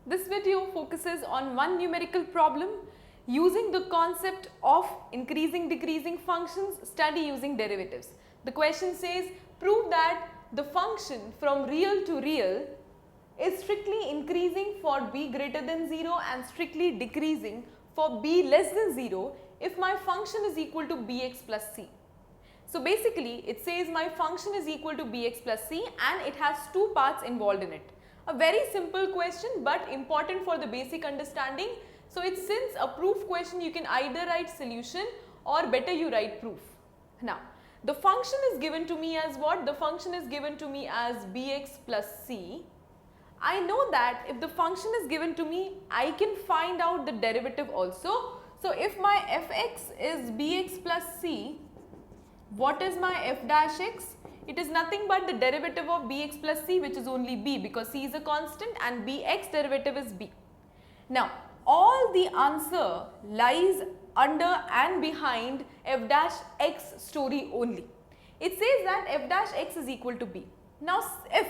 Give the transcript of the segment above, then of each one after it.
This video focuses on one numerical problem using the concept of increasing decreasing functions, study using derivatives. The question says, prove that the function from real to real is strictly increasing for b greater than 0 and strictly decreasing for b less than 0 if my function is equal to bx plus c. So basically it says my function is equal to bx plus c and it has two parts involved in it. A very simple question but important for the basic understanding. So it's since a proof question, you can either write solution or better you write proof. Now the function is given to me as what? The function is given to me as bx plus c. I know that if the function is given to me, I can find out the derivative also. So if my fx is bx plus c, what is my f dash x? It is nothing but the derivative of bx plus c, which is only b, because c is a constant and bx derivative is b. Now all the answer lies under and behind f dash x story only. It says that f dash x is equal to b. Now if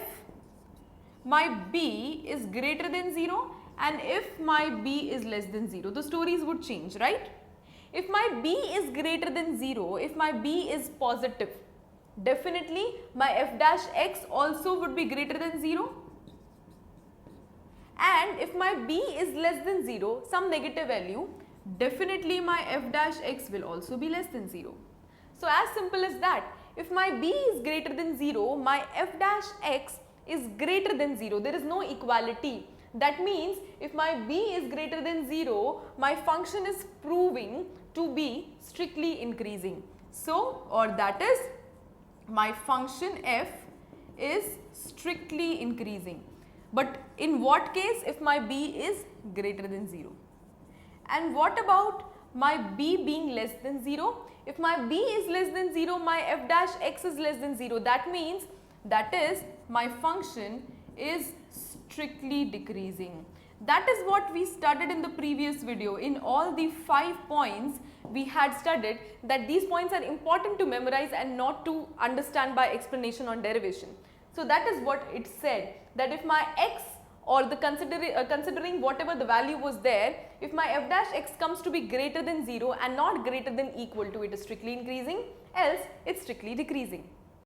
my b is greater than 0 and if my b is less than 0, the stories would change, right? If my b is greater than 0, if my b is positive, definitely my f dash x also would be greater than 0. And if my b is less than 0, some negative value, definitely my f dash x will also be less than 0. So as simple as that, if my b is greater than 0, my f dash x is greater than 0. There is no equality. That means if my b is greater than 0, my function is proving to be strictly increasing. So, or that is my function f is strictly increasing. But in what case? If my b is greater than 0. And what about my b being less than 0? If my b is less than 0, my f dash x is less than 0. That means that is my function is strictly decreasing. That is what we studied in the previous video. In all the 5 points we had studied that these points are important to memorize and not to understand by explanation on derivation. So that is what it said, that if my x or the considering whatever the value was there, if my f dash x comes to be greater than 0 and not greater than equal to, it is strictly increasing, else it's strictly decreasing.